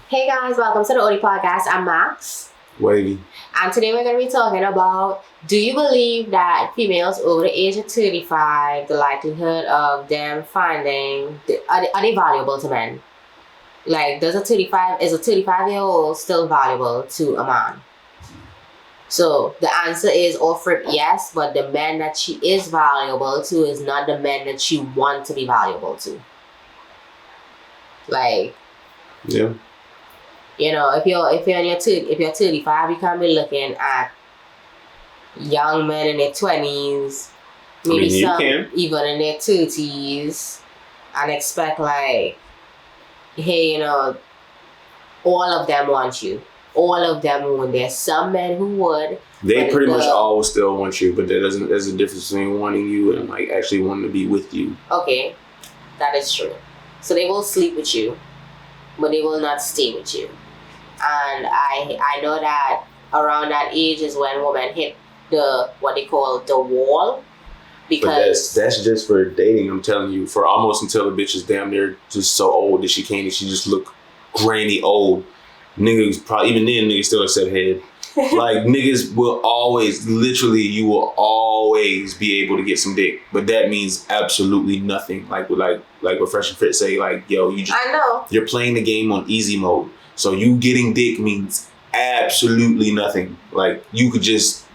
Hey guys, welcome to the Odie Podcast. I'm Max. Wavy. And today we're going to be talking about, do you believe that females over the age of 35, the likelihood of them finding, are they valuable to men? Like, is a 35-year-old still valuable to a man? So the answer is all for yes, but the men that she is valuable to is not the men that she wants to be valuable to. Like, yeah. You know, if you're 35, you can't be looking at young men in their 20s, maybe some even in their 30s, and expect like, hey, you know, all of them want you. All of them would. There's some men who would. They pretty much all still want you, but there's a difference between wanting you and like actually wanting to be with you. Okay, that is true. So they will sleep with you, but they will not stay with you. And I know that around that age is when women hit what they call the wall. Because but that's just for dating, I'm telling you. For almost until the bitch is damn near just so old that she can't, and she just look granny old. Niggas probably, even then, niggas still accept head. Like, niggas will always, literally, you will always be able to get some dick. But that means absolutely nothing. Like what Fresh and Fit say, like, yo, I know. You're playing the game on easy mode. So you getting dick means absolutely nothing. Like, you could just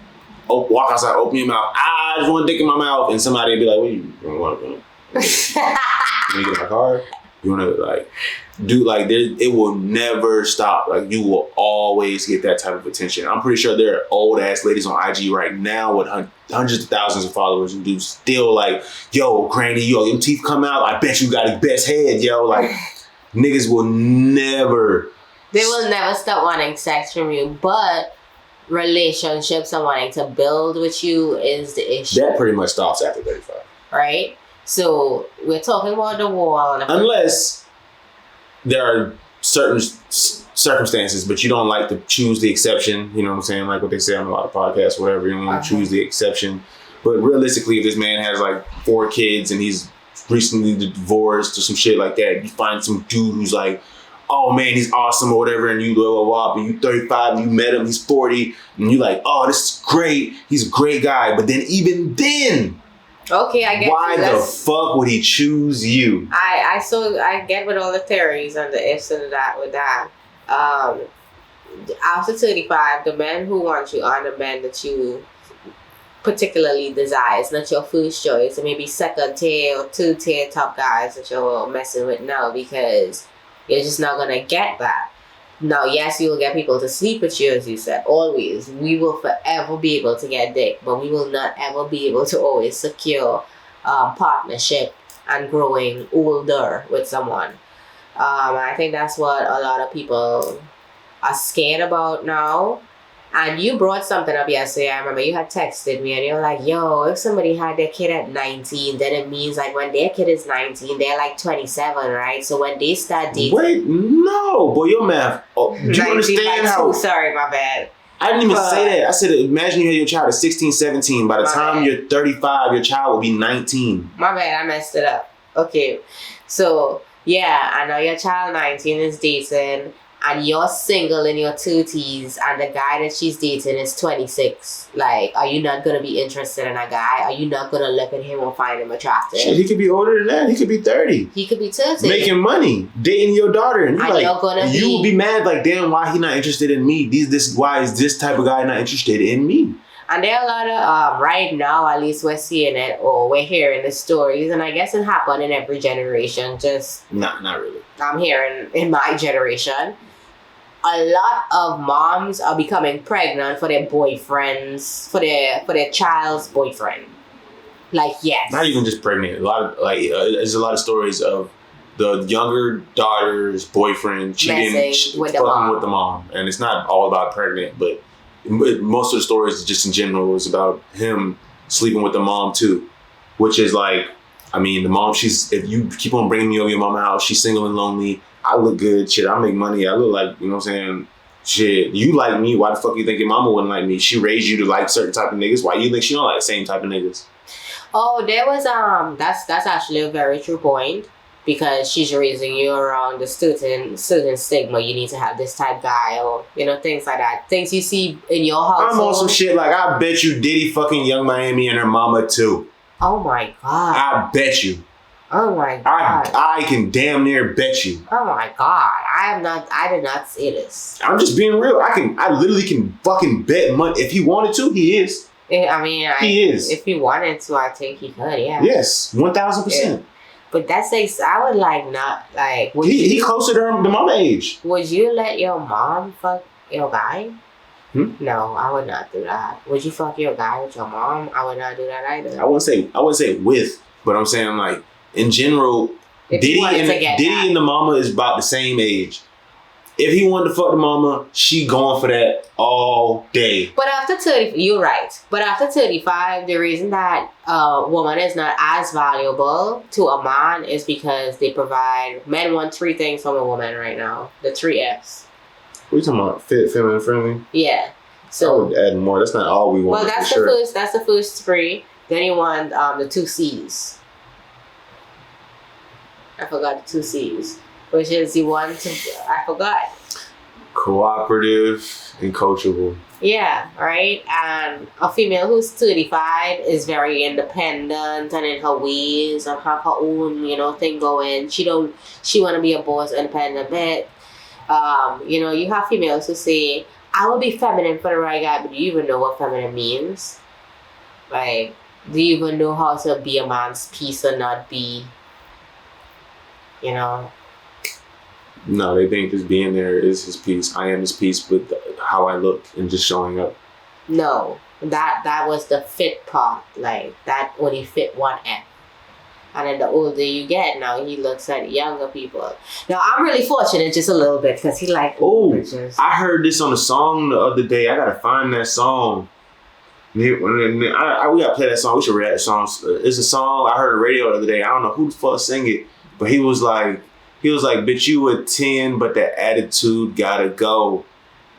walk outside, open your mouth. I just want dick in my mouth. And somebody would be like, what you want to do? You want to get in my car? You want to, like, do, like, it will never stop. Like, you will always get that type of attention. I'm pretty sure there are old-ass ladies on IG right now with hundreds of thousands of followers and dudes still like, yo, granny, yo, your teeth come out. I bet you got the best head, yo. Like, niggas will never... They will never stop wanting sex from you, but relationships and wanting to build with you is the issue. That pretty much stops after 35. Right? So, we're talking about the wall. Unless there are certain circumstances, but you don't like to choose the exception. You know what I'm saying? Like what they say on a lot of podcasts, whatever. You don't want to choose the exception. But realistically, if this man has like 4 kids and he's recently divorced or some shit like that, you find some dude who's like, oh man, he's awesome or whatever, and you blah, blah, blah, and you 35 and you met him, he's 40, and you like, oh, this is great, he's a great guy. But then even then, okay, I get why the fuck would he choose you? I get with all the theories and the ifs and that with that. After 35, the men who want you are the men that you particularly desire. It's not your first choice. It may be second tier or 2-tier top guys that you're messing with now, because you're just not gonna get that. Now, yes, you will get people to sleep with you, as you said. Always. We will forever be able to get dick, but we will not ever be able to always secure partnership and growing older with someone. I think that's what a lot of people are scared about now. And you brought something up yesterday. I remember you had texted me and you were like, yo, if somebody had their kid at 19, then it means like when their kid is 19, they're like 27, right? So when they start dating... Wait, no, boy, your math. Oh, do you understand how... Sorry, my bad. I didn't even say that. I said, imagine you had your child at 16, 17. By the time you're 35, your child will be 19. My bad, I messed it up. Okay, so yeah, I know your child 19 is dating, and you're single in your 30s, and the guy that she's dating is 26. Like, are you not going to be interested in a guy? Are you not going to look at him or find him attractive? Shit, he could be older than that. He could be 30. He could be 30. Making money, dating your daughter. And you will be mad, like, damn, why he not interested in me? Why is this type of guy not interested in me? And there are a lot of, right now, at least we're seeing it, or we're hearing the stories, and I guess it happened in every generation, just... Not really. I'm hearing in my generation. A lot of moms are becoming pregnant for their boyfriends, for their child's boyfriend. Like, yes. Not even just pregnant. There's a lot of stories of the younger daughter's boyfriend cheating with the mom. And it's not all about pregnant, but most of the stories just in general is about him sleeping with the mom too. Which is like, I mean, the mom, if you keep on bringing me over your mama's house, she's single and lonely. I look good, shit, I make money, I look like, you know what I'm saying? Shit, you like me, why the fuck you think your mama wouldn't like me? She raised you to like certain type of niggas, why you think she don't like the same type of niggas? Oh, there was, that's actually a very true point. because she's raising you around the certain stigma. You need to have this type guy, or things like that. Things you see in your household. I'm on some shit like I bet you Diddy fucking Young Miami and her mama too. Oh my god. I bet you. Oh my god. I can damn near bet you. Oh my god. I did not say this. I'm just being real. I literally can fucking bet money. If he wanted to, he is. I mean, he is. If he wanted to, I think he could, yeah. Yes, 1,000%. But that's like, I would like not, like... He closer to the mama age. Would you let your mom fuck your guy? No, I would not do that. Would you fuck your guy with your mom? I would not do that either. I wouldn't say with, but I'm saying like, in general, Diddy and the mama is about the same age. If he wanted to fuck the mama, she going for that all day. But after 30, you're right. But after 35, the reason that a woman is not as valuable to a man is because they provide... Men want 3 things from a woman right now. The 3 Fs. What are you talking about? Fit, feminine, friendly? Yeah. So I would add more. That's not all we want. Well, that's the first 3. Then you want the 2 Cs. I forgot the 2 C's. Which is you want to... I forgot. Cooperative and coachable. Yeah, right? And a female who's 35 is very independent and in her ways and have her own, thing going. She want to be a boss, independent bit. You have females who say, I will be feminine for the right guy, but do you even know what feminine means? Like, do you even know how to be a man's piece or not be, No, they think just being there is his piece. I am his piece with how I look and just showing up. No, that was the fit part. Like, that only fit 1 F. And then the older you get, now he looks at younger people. Now, I'm really fortunate just a little bit because he like old bitches. I heard this on a song the other day. I gotta find that song. We gotta play that song. We should react to songs. It's a song I heard on the radio the other day. I don't know who the fuck sang it, but he was like, bitch, you a 10, but that attitude gotta go.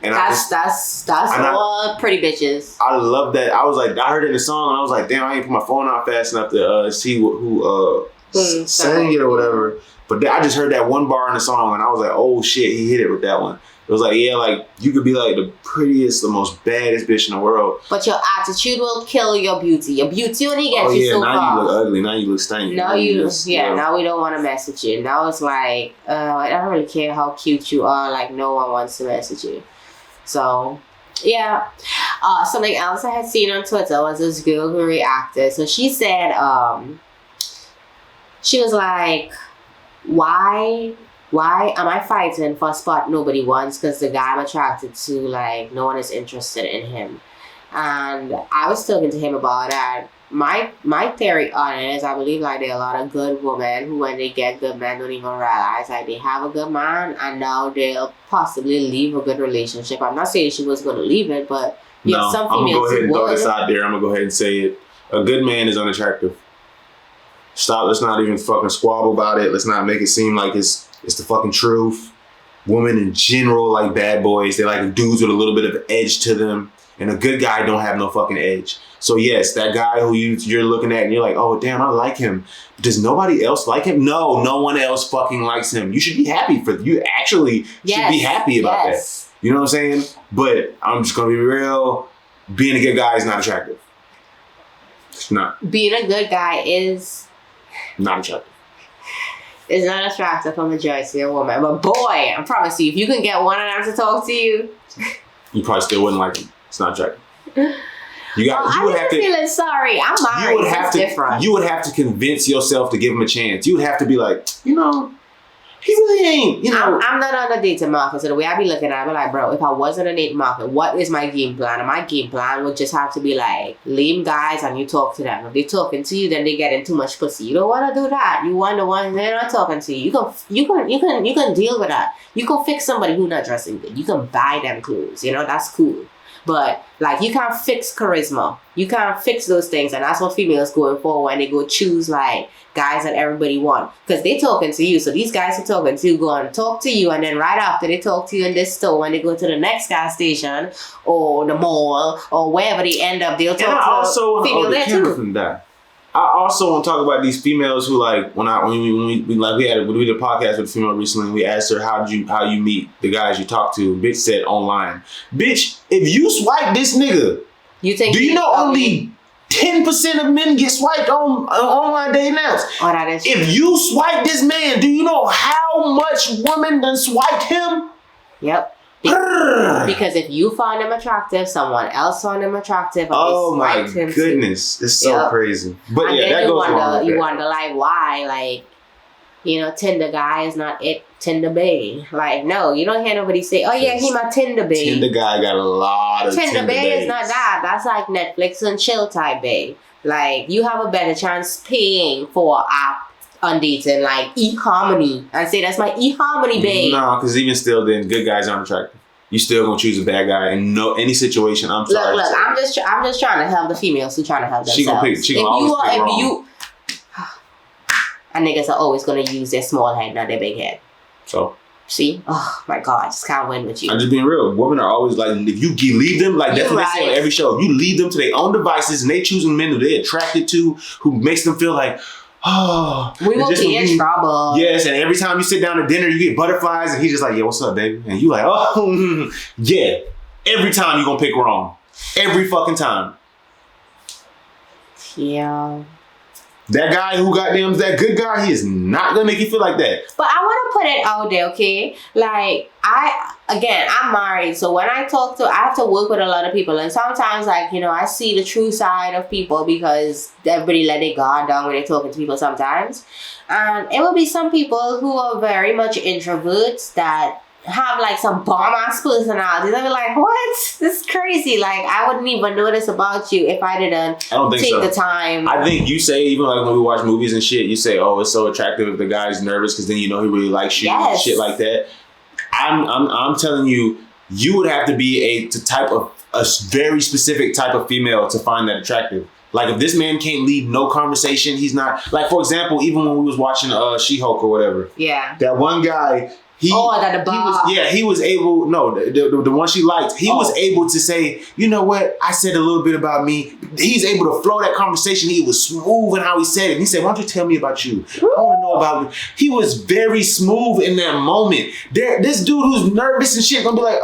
And that's all pretty bitches. I love that. I was like, I heard it in the song, and I was like, damn, I ain't put my phone out fast enough to see who sang it or whatever. But I just heard that one bar in the song, and I was like, oh shit, he hit it with that one. It was like, yeah, like you could be like the prettiest, the most baddest bitch in the world, but your attitude will kill your beauty. Your beauty only gets you so far. Now you look ugly. Now you look stanky. Now we don't want to mess with you. Now it's like, I don't really care how cute you are. Like, no one wants to mess with you. So, yeah. Something else I had seen on Twitter was this girl who reacted. So she said, she was like, why am I fighting for a spot nobody wants? Because the guy I'm attracted to, like, no one is interested in him. And I was talking to him about that. My theory on it is I believe like there are a lot of good women who when they get good men don't even realize like they have a good man and now they'll possibly leave a good relationship. I'm not saying she was going to leave it, but some females I'm going to go ahead and throw this out there. I'm going to go ahead and say it. A good man is unattractive. Stop. Let's not even fucking squabble about it. Let's not make it seem like it's the fucking truth. Women in general like bad boys. They like dudes with a little bit of edge to them. And a good guy don't have no fucking edge. So yes, that guy who you're looking at and you're like, oh damn, I like him. Does nobody else like him? No one else fucking likes him. You should be happy you actually should be happy about that. You know what I'm saying? But I'm just gonna be real. Being a good guy is not attractive. It's not. Being a good guy is not attractive. It's not attractive for majority of women. But boy, I promise you, if you can get one of them to talk to you, you probably still wouldn't like him. It's not attractive. You would have to feeling sorry. I'm married. It's different. You would have to convince yourself to give him a chance. You would have to be like, he really ain't. I'm not on the dating market. So the way I be looking at it, I be like, bro, if I wasn't on the dating market, what is my game plan? And my game plan would just have to be like, lame guys and you talk to them. If they talking to you, then they getting too much pussy. You don't want to do that. You want the ones they're not talking to you. You can deal with that. You can fix somebody who not dressing good. You can buy them clothes. That's cool. But, like, you can't fix charisma. You can't fix those things. And that's what females going for when they go choose, like, guys that everybody want. Because they talking to you. So these guys are talking to you, go and talk to you. And then right after they talk to you in this store, when they go to the next gas station or the mall or wherever they end up, they'll talk to a female there too. From that. I also want to talk about these females who like when we did a podcast with a female recently. We asked her how you meet the guys you talk to. Bitch said online. Bitch, if you swipe this nigga, you think? Do you know only 10% of men get swiped on online dating apps? Oh, that is. If you swipe this man, do you know how much women done swiped him? Yep. Because if you find him attractive, someone else found him attractive. Oh my goodness, it's so crazy. But and yeah, that goes wrong. You wonder like why, like, you know, Tinder guy is not it. Tinder bae, like no, you don't hear nobody say, "Oh yeah, he my Tinder bae." Tinder guy got a lot of Tinder bae babes. is not that. That's like Netflix and chill type bae. Like you have a better chance paying for an app on dating like eHarmony and say that's my eHarmony babe. No, because even still, then good guys aren't attractive. You still gonna choose a bad guy in any situation. I'm sorry. Look, I'm just trying to help the females who trying to help themselves. She gonna always pick wrong. And niggas are always gonna use their small head, not their big head. So see, oh my God, I just can't win with you. I'm just being real. Women are always like, if you leave them, like that's what they say on every show. If you leave them to their own devices and they choosing men who they're attracted to, who makes them feel like, oh, we will be in trouble. Yes, and every time you sit down to dinner, you get butterflies, and he's just like, yeah, what's up, baby? And you like, oh, yeah. Every time you're gonna pick wrong. Every fucking time. Yeah. That guy who goddamn's that good guy, he is not gonna make you feel like that. But I want to put it out there, okay? Like, I'm married, so when I have to work with a lot of people, and sometimes, like, you know, I see the true side of people because everybody let their guard down when they're talking to people sometimes. And it will be some people who are very much introverts that have like some bomb-ass personalities. I'd be like, what? This is crazy. Like, I wouldn't even know this about you if I didn't take the time. I think you say, even like when we watch movies and shit, you say, oh, it's so attractive if the guy's nervous because then you know he really likes you and shit like that. I'm telling you, you would have to be a very specific type of female to find that attractive. Like if this man can't lead no conversation, he's not, like for example, even when we was watching She-Hulk or whatever. Yeah. That one guy, he was able, the one she liked, he was able to say, you know what, I said a little bit about me. He's able to flow that conversation. He was smooth in how he said it. He said, why don't you tell me about you? I want to know about you. He was very smooth in that moment. This dude who's nervous and shit gonna be like,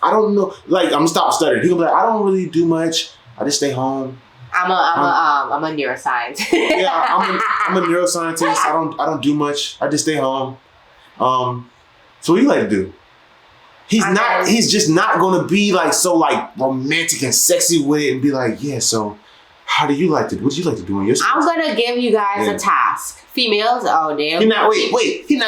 I don't know. Like, I'm gonna stop stuttering. He gonna be like, I don't really do much. I just stay home. I'm a neuroscientist. Yeah, I'm a neuroscientist. I don't do much. I just stay home. So what do you like to do? He's just not gonna be like so like romantic and sexy with it and be like, yeah, so what do you like to do in your sport? I'm gonna give you guys a task. Females out there. He's not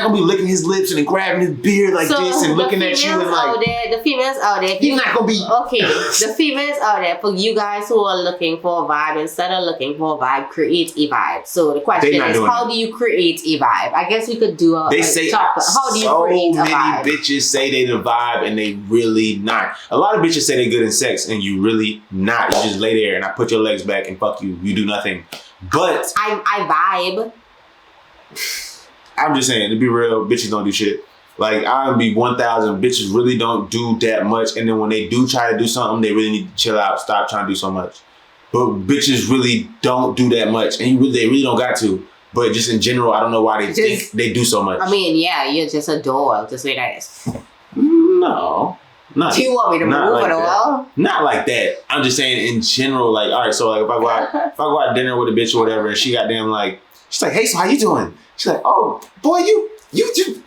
gonna be licking his lips and then grabbing his beard like this and looking at you and like the females out there. He's not gonna be the females out there, for you guys who are looking for a vibe, instead of looking for a vibe, create a vibe. So the question is, how do you create a vibe? I guess we could do how do you create a vibe? Many bitches say they the vibe and they really not. A lot of bitches say they good in sex and you really not. You just lay there and I put your legs back and fuck you. You do nothing. But I vibe. I'm just saying, to be real, bitches don't do shit. Like, I'll be 1,000. Bitches really don't do that much. And then when they do try to do something, they really need to chill out. Stop trying to do so much. But bitches really don't do that much. And they really don't got to. But just in general, I don't know why they think they do so much. I mean, yeah, you're just a doll. Just like that. No. Do you want me to move at all? Not like that. I'm just saying in general, like, all right, so like if I go out to dinner with a bitch or whatever, and she goddamn like, she's like, hey, so how you doing? She's like, oh, boy, you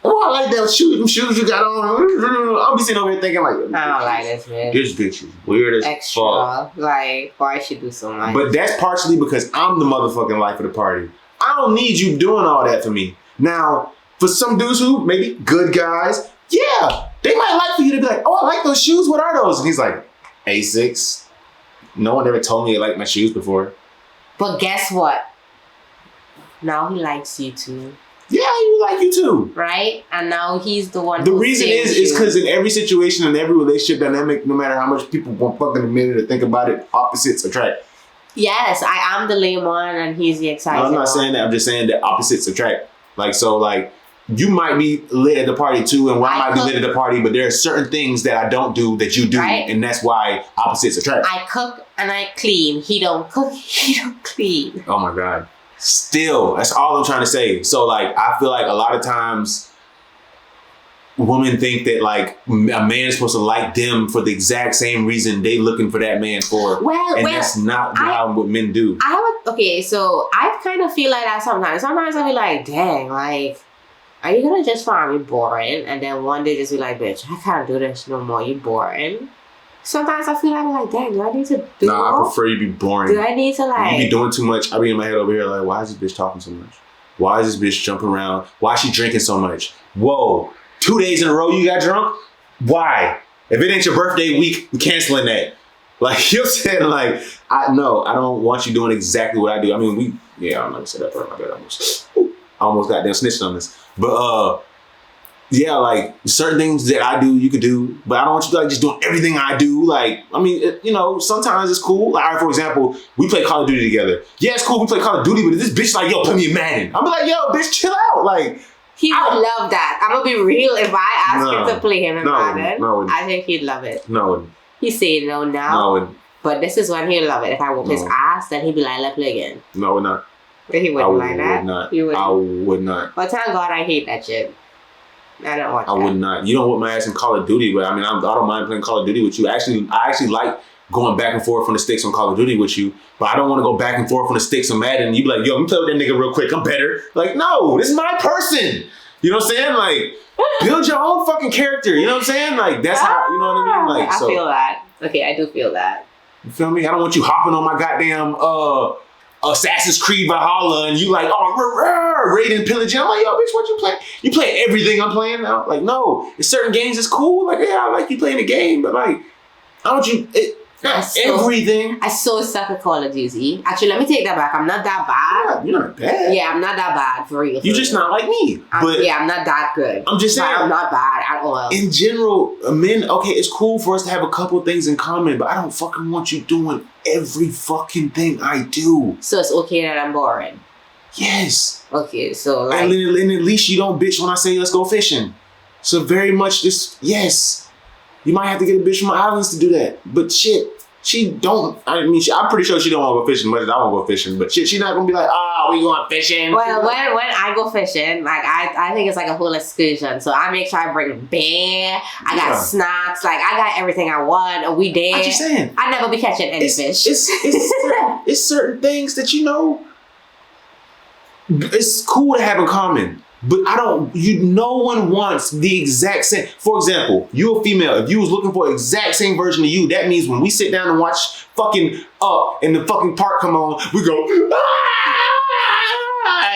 I like that shoes you got on. I'll be sitting over here thinking like, I don't like this, man. This bitch is weird as fuck. Like, why should do so much? But that's partially because I'm the motherfucking life of the party. I don't need you doing all that for me. Now, for some dudes who maybe good guys, yeah, they might like for you to be like, oh, I like those shoes. What are those? And he's like, Asics. No one ever told me they liked my shoes before. But guess what? Now he likes you too. Yeah, he like you too. Right? And now he's the one. The reason is because in every situation, in every relationship dynamic, no matter how much people won't fucking admit it or think about it, opposites attract. Yes, I am the lame one and he's the excited one. No, I'm not saying that. I'm just saying that opposites attract. Like, so like, you might be lit at the party too, and I might be lit at the party, but there are certain things that I don't do that you do, right? And that's why opposites attract. I cook and I clean. He don't cook. He don't clean. Oh my God. Still, that's all I'm trying to say. So like, I feel like a lot of times women think that like a man's supposed to like them for the exact same reason they looking for that man for. And that's not how what men do. So I kind of feel like that sometimes. Sometimes I be like, dang, like, are you gonna just find me boring? And then one day just be like, bitch, I can't do this no more. You boring. Sometimes I feel like, dang, do I need to do I prefer you be boring. Do I need to like... You be doing too much. I be in my head over here like, why is this bitch talking so much? Why is this bitch jumping around? Why is she drinking so much? Whoa, 2 days in a row you got drunk? Why? If it ain't your birthday week, we canceling that. Like, you're saying like, I don't want you doing exactly what I do. I mean, I'm not gonna say that part. My bad, I almost got them snitching on this. But yeah, like certain things that I do, you could do, but I don't want you to like just doing everything I do. Like, I mean, sometimes it's cool. Like, all right, for example, we play Call of Duty together. Yeah, it's cool. We play Call of Duty, but this bitch like, yo, play me in Madden. I'm like, yo, bitch, chill out. Like, he would love that. I'm gonna be real. If I ask him to play him in Madden, I think he'd love it. No. He's saying no now. No. But this is when he'll love it. If I whoop his ass, then he'd be like, let's play again. No, we're not. But he wouldn't like that. I would not. But thank God I hate that shit. I don't want that. I would not. You don't whip my ass in Call of Duty, but I mean, I don't mind playing Call of Duty with you. I actually like going back and forth on the sticks on Call of Duty with you, but I don't want to go back and forth on the sticks on Madden. You be like, yo, let me play with that nigga real quick. I'm better. Like, no, this is my person. You know what I'm saying? Like, build your own fucking character. You know what I'm saying? Like, that's how, you know what I mean? Like, I feel that. Okay, I do feel that. You feel me? I don't want you hopping on my goddamn Assassin's Creed Valhalla and you like, raiding, pillaging. I'm like, yo, bitch, what you play? You play everything I'm playing now? Like, no. It's certain games that's cool. Like, yeah, I like you playing the game, but like, I want you... everything. I so suck at Call of Duty. Actually, let me take that back. I'm not that bad. You're not bad. Yeah, I'm not that bad for real. You're just not like me. I'm not that good. I'm just saying. I'm not bad at all. In general, men, okay, it's cool for us to have a couple things in common, but I don't fucking want you doing every fucking thing I do. So it's okay that I'm boring? Yes. Okay, so like... And at least you don't bitch when I say let's go fishing. So very much this, yes. You might have to get a bitch from the islands to do that. But shit, she don't. I mean, I'm pretty sure she don't want to go fishing much as I want to go fishing. But shit, she's not going to be like, we going fishing. Well, when I go fishing, like I think it's like a whole excursion. So I make sure I bring bear. I got snacks. Like I got everything I want. And we there. I'm just saying. I never be catching any fish. It's certain things that, it's cool to have in common. But no one wants the exact same. For example, you a female. If you was looking for the exact same version of you, that means when we sit down and watch fucking Up and the fucking part come on, we go,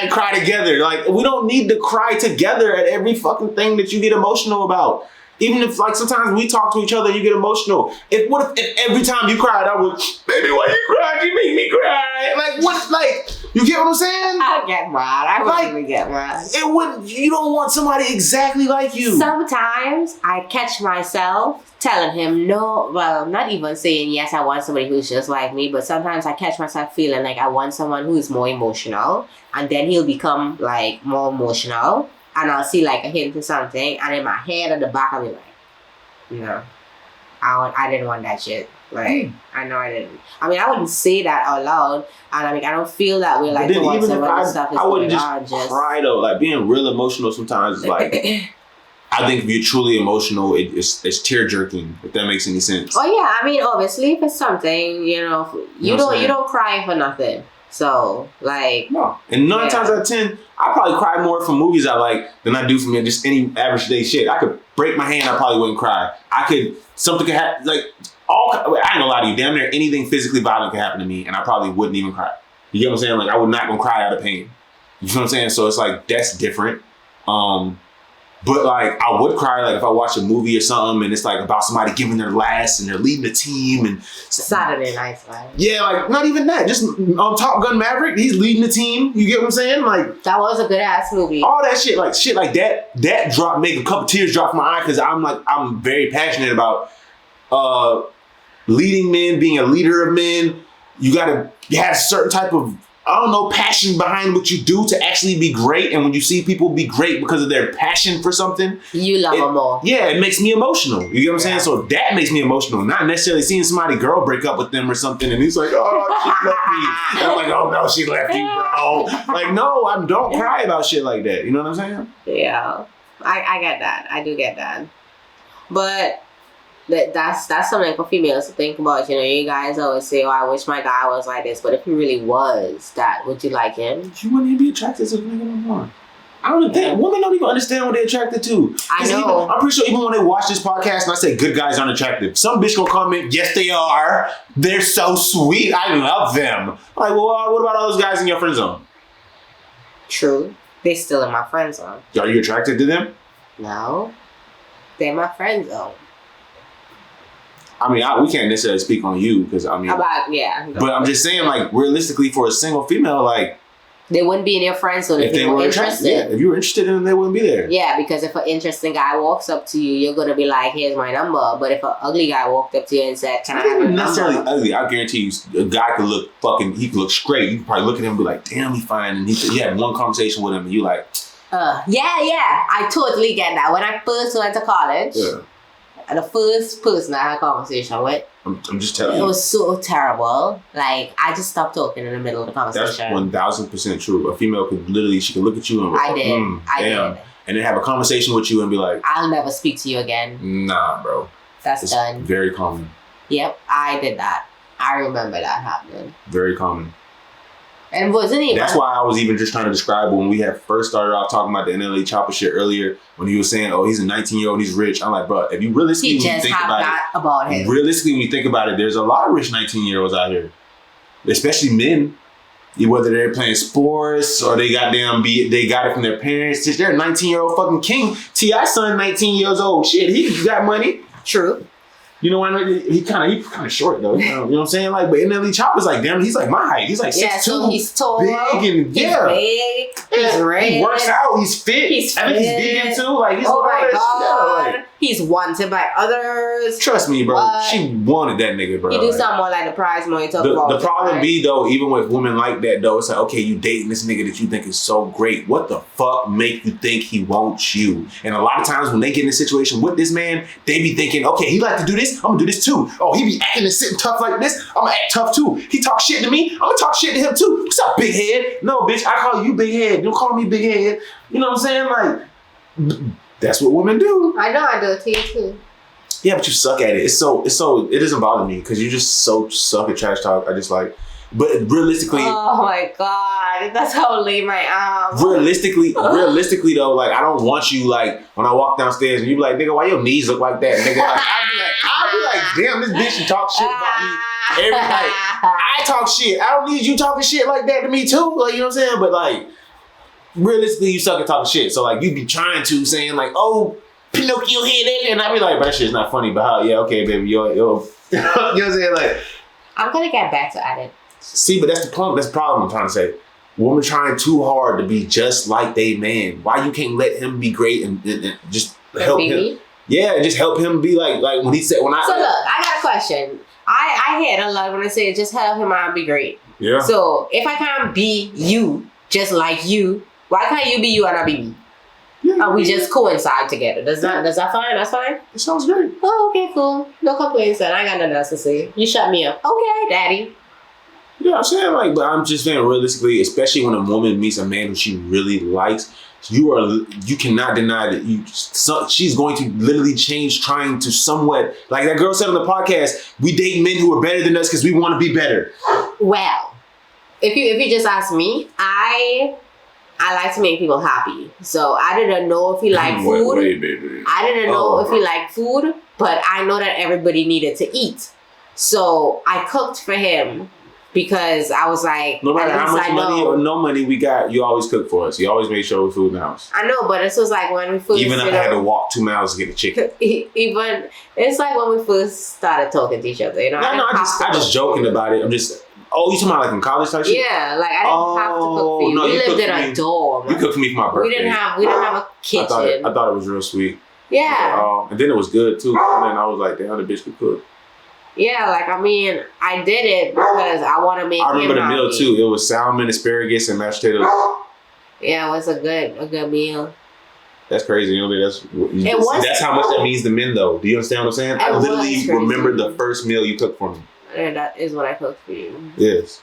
and cry together. Like, we don't need to cry together at every fucking thing that you get emotional about. Even if, like, sometimes we talk to each other, you get emotional. What if every time you cried, I would, baby, why you cried? You make me cry. Like, what? Like, you get what I'm saying? I get mad. I would really get mad. You don't want somebody exactly like you. Sometimes I catch myself telling him no. Well, not even saying yes, I want somebody who's just like me. But sometimes I catch myself feeling like I want someone who's more emotional, and then he'll become like more emotional. And I'll see like a hint of something, and in my head at the back, I'll be like, no, I didn't want that shit. Like, I know I didn't. I mean, I wouldn't say that out loud, and I mean, I don't feel that way. Like, even if I wouldn't just cry though. Like, being real emotional sometimes is like, I think if you're truly emotional, it's tear jerking. If that makes any sense. Oh yeah, I mean, obviously, if it's something, you don't cry for nothing. So, like... No. And 9 times out of 10, I probably cry more from movies I like than I do from just any average day shit. I could break my hand, I probably wouldn't cry. Something could happen, like, I ain't gonna lie to you, damn near anything physically violent could happen to me, and I probably wouldn't even cry. You get what I'm saying? Like, I would not gonna cry out of pain. You know what I'm saying? So it's like, that's different. But like, I would cry like if I watch a movie or something and it's like about somebody giving their last and they're leading the team and Saturday Night Live. Yeah, like not even that. Just on Top Gun Maverick, he's leading the team. You get what I'm saying? Like that was a good ass movie. All that shit like that. That drop make a couple tears drop from my eye because I'm very passionate about leading men, being a leader of men. You have a certain type of I don't know, passion behind what you do to actually be great. And when you see people be great because of their passion for something, you love them more. Yeah, it makes me emotional. You get what I'm saying? So that makes me emotional. Not necessarily seeing somebody girl break up with them or something, and he's like, oh, she left me. And I'm like, oh no, she left you, bro. Like, no, I don't cry about shit like that. You know what I'm saying? Yeah, I get that. I do get that. But that's something for females to think about. You know, you guys always say, "Oh, I wish my guy was like this," but if he really was that, would you like him? You wouldn't even be attracted to the nigga no more. I don't think women don't even understand what they're attracted to. I know. I'm pretty sure even when they watch this podcast and I say good guys aren't attractive, some bitch gonna comment, yes they are. They're so sweet. I love them. I'm like, well, what about all those guys in your friend zone? True. They still in my friend zone. Are you attracted to them? No. They're my friend zone. I mean, we can't necessarily speak on you because I mean, but I'm just saying, like, realistically, for a single female, like, they wouldn't be in your friend zone if they were interested. Yeah, if you were interested in them, they wouldn't be there. Yeah, because if an interesting guy walks up to you, you're gonna be like, "Here's my number." But if an ugly guy walked up to you and said, "Can I have your number?" Necessarily ugly. I guarantee you, a guy could look he could look straight. You could probably look at him and be like, "Damn, he's fine." And you had one conversation with him, and you like, yeah, I totally get that. When I first went to college. Yeah. The first person I had a conversation with, I'm just telling you. It was so terrible. Like, I just stopped talking in the middle of the conversation. That's 1000% true. A female could literally, she could look at you and I did. And then have a conversation with you and be like, I'll never speak to you again. Nah, bro. It's done. Very common. Yep, I did that. I remember that happening. Very common. And wasn't even. That's why I was even just trying to describe when we had first started off talking about the NLE Chopper shit earlier, when he was saying, "Oh, he's a 19-year-old, he's rich." I'm like, bro, if you realistically think about it, realistically when you think about it, there's a lot of rich 19-year-olds out here, especially men. Whether they're playing sports or they got it from their parents. They're a 19-year-old fucking king. T.I.'s son, 19 years old. Shit, he got money. True. You know what I mean? He kind of short though. You know what I'm saying? Like, but NLE Chopper's like, damn, he's like my height. He's like 6'2". So he's tall, big, and he's big, he's red. He works out. He's fit. I think he's vegan too. Like, he's he's wanted by others. Trust me, bro. She wanted that nigga, bro. You do something more like the prize money talk about. The problem be though, even with women like that though, it's like, okay, you dating this nigga that you think is so great. What the fuck make you think he wants you? And a lot of times when they get in a situation with this man, they be thinking, okay, he like to do this, I'm gonna do this too. Oh, he be acting and sitting tough like this, I'm gonna act tough too. He talk shit to me, I'm gonna talk shit to him too. What's up, big head? No, bitch, I call you big head. Don't call me big head. You know what I'm saying? Like, that's what women do. I know I do it to you too. Yeah, but you suck at it. It doesn't bother me because you just so suck at trash talk. I just like, but realistically. Oh my God, that's how lame I am. Realistically though, like I don't want you like when I walk downstairs and you be like, nigga, why your knees look like that? Nigga, like, I'll be like, damn, this bitch should talk shit about me every night. I talk shit. I don't need you talking shit like that to me too. Like, you know what I'm saying? But like, realistically, you suck at talking shit. So like, you be trying to saying like, oh, Pinocchio head in, and I be like, but that shit's not funny. But how? Yeah, okay, baby, yo, you know what I'm saying? Like, I'm gonna get better at it. See, but that's the problem. That's the problem I'm trying to say. Women trying too hard to be just like they man. Why you can't let him be great and just help him? Yeah, just help him be like when he said when I. So look, I got a question. I hear it a lot when I say just help him out be great. Yeah. So if I can't be you just like you, why can't you be you and I be me? Yeah, we just coincide together. Does that fine? That's fine? It sounds great. Oh, okay, cool. No complaints then. I got nothing else to say. You shut me up. Okay, daddy. Yeah, I'm saying like, but I'm just saying realistically, especially when a woman meets a man who she really likes, you cannot deny that she's going to literally change trying to somewhat, like that girl said on the podcast, we date men who are better than us because we want to be better. Well, if you just ask me, I like to make people happy. So I didn't know if he liked food. I didn't know if he liked food, but I know that everybody needed to eat. So I cooked for him because I was like, no matter how much money or no money we got, you always cook for us. You always make sure we food in the house. I know, but this was like when we first... Even if I had to walk 2 miles to get the chicken. Even, it's like when we first started talking to each other, you know? I'm just joking about it. I'm just... Oh, you talking about like in college type shit? Yeah, like I didn't have to cook for you. No, we lived in a dorm. You cooked for me for my birthday. We didn't have a kitchen. I thought it was real sweet. Yeah. And then it was good too. And then I was like, damn, the bitch could cook. Yeah, like I mean, I did it because I want to make. I remember him the meal happy. too. It was salmon, asparagus, and mashed potatoes. Yeah, it was a good meal. That's crazy. You know, that's how much that means to men, though. Do you understand what I'm saying? I It was literally crazy. remember the first meal you cooked for me. And that is what I cooked for you. Yes.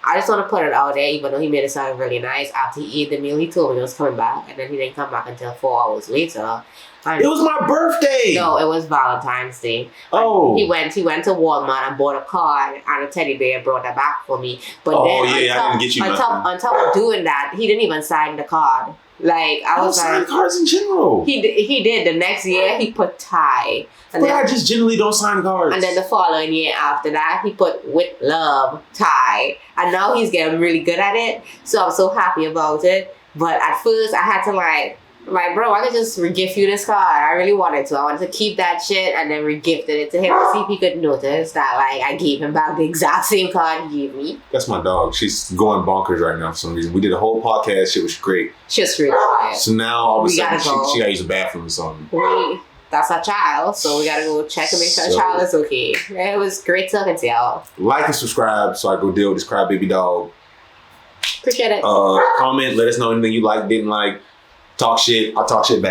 I just want to put it out there, even though he made it sound really nice. After he ate the meal, he told me he was coming back, and then he didn't come back until 4 hours later. And It was my birthday. no, it was Valentine's Day. Oh. He went to Walmart and bought a card and a teddy bear and brought that back for me. But Oh, then yeah, I didn't get you on nothing. top of doing that, he didn't even sign the card. Like I I don't was sign like, cards in general. he did. The next year he put Ty, and But then I just generally don't sign cards. and then the following year after that, he put with love Ty, and now he's getting really good at it. So I'm so happy about it. But at first, I had to like, bro, I could just regift you this card. I really wanted to. I wanted to keep that shit and then regifted it to him to see if he could notice that like I gave him back the exact same card he gave me. That's my dog. She's going bonkers right now for some reason. We did a whole podcast. Shit was great. Just really quiet. So now all of a We sudden gotta go. she gotta use the bathroom or something. That's our child, so we gotta go check and make sure the So- child is okay. It was great talking to y'all. Like and subscribe so I go deal with this crybaby dog. Appreciate it. Comment, let us know anything you like, didn't like. Talk shit. I'll talk shit back.